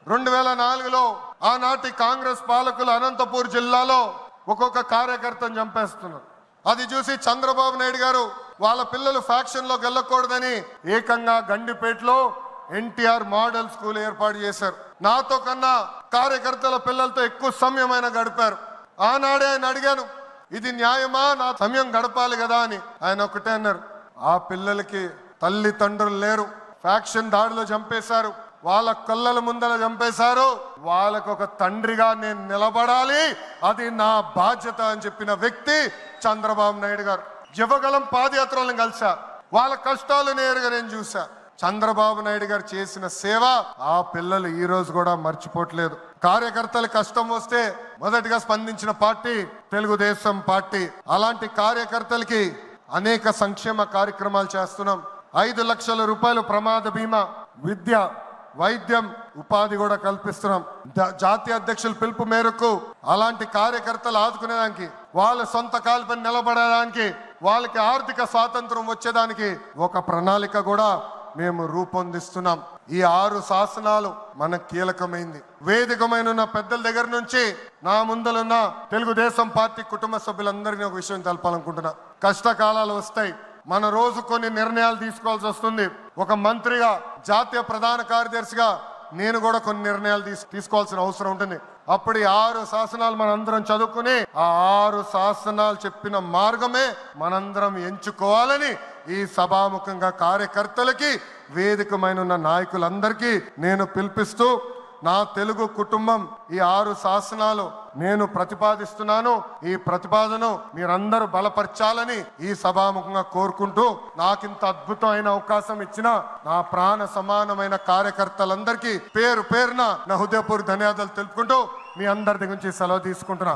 2004లో ఆనాటి కాంగ్రెస్ పాలకులు అనంతపూర్ జిల్లాలో ఒక్కొక్క కార్యకర్తను చంపేస్తున్నారు. అది చూసి చంద్రబాబు నాయుడు గారు వాళ్ళ పిల్లలు ఫ్యాక్షన్ లోకి వెళ్ళకూడదని ఏకంగా గండిపేటలో ఎన్టీఆర్ మోడల్ స్కూల్ ఏర్పాటు చేశారు. నాతో కన్నా కార్యకర్తల పిల్లలతో ఎక్కువ సమయం ఆయన గడిపారు. ఆనాడే ఆయన అడిగాను, ఇది న్యాయమా, నా సమయం గడపాలి కదా అని. ఆయన ఒకటే అన్నారు, ఆ పిల్లలకి తల్లిదండ్రులు లేరు, ఫ్యాక్షన్ దాడిలో చంపేశారు, వాళ్ళ కళ్ళల ముందర చంపేశారు, వాళ్ళకు ఒక తండ్రిగా నేను నిలబడాలి, అది నా బాధ్యత అని చెప్పిన వ్యక్తి చంద్రబాబు నాయుడు గారు. యువగలం పాదయాత్రలను కలిసా, వాళ్ళ కష్టాలు నేరుగా నేను చూసా. చంద్రబాబు నాయుడు గారు చేసిన సేవ ఆ పిల్లలు ఈ రోజు కూడా మర్చిపోవట్లేదు. కార్యకర్తలు కష్టం వస్తే మొదటిగా స్పందించిన పార్టీ తెలుగుదేశం పార్టీ. అలాంటి కార్యకర్తలకి అనేక సంక్షేమ కార్యక్రమాలు చేస్తున్నాం. 5 లక్షల రూపాయలు ప్రమాద బీమా, విద్య, వైద్యం, ఉపాధి కూడా కల్పిస్తున్నాం. జాతీయ అధ్యక్షుల పిలుపు మేరకు అలాంటి కార్యకర్తలు ఆదుకునేదానికి, వాళ్ళ సొంత కాలుపై నిలబడడానికి, వాళ్ళకి ఆర్థిక స్వాతంత్రం వచ్చేదానికి ఒక ప్రణాళిక కూడా మేము రూపొందిస్తున్నాం. ఈ 6 శాసనాలు మనకు కీలకమైంది. వేదికమైన పెద్దల దగ్గర నుంచి నా ముందలున్న తెలుగుదేశం పార్టీ కుటుంబ సభ్యులందరినీ ఒక విషయం తెలపాలనుకుంటున్నా. కష్టకాలాలు వస్తాయి, మన రోజు కొన్ని నిర్ణయాలు తీసుకోవాల్సి వస్తుంది. ఒక మంత్రిగా, జాతీయ ప్రధాన కార్యదర్శిగా నేను కూడా కొన్ని నిర్ణయాలు తీసుకోవాల్సిన అవసరం ఉంటుంది. అప్పుడు ఈ 6 శాసనాలు మనందరం చదువుకుని ఆ 6 శాసనాలు చెప్పిన మార్గమే మనందరం ఎంచుకోవాలని ఈ సభాముఖంగా కార్యకర్తలకి, వేదికమైన నాయకులందరికీ నేను పిలిపిస్తూ, నా తెలుగు కుటుంబం ఈ 6 శాసనాలు నేను ప్రతిపాదిస్తున్నాను. ఈ ప్రతిపాదన మీరందరూ బలపరచాలని ఈ సభాముఖంగా కోరుకుంటూ, నాకింత అద్భుతమైన అవకాశం ఇచ్చిన నా ప్రాణ సమానమైన కార్యకర్తలందరికీ పేరు పేరున నా హృదయపూర్వక ధన్యవాదాలు తెలుపుకుంటూ మీ అందరి దగ్గర నుంచి సెలవు తీసుకుంటున్నా.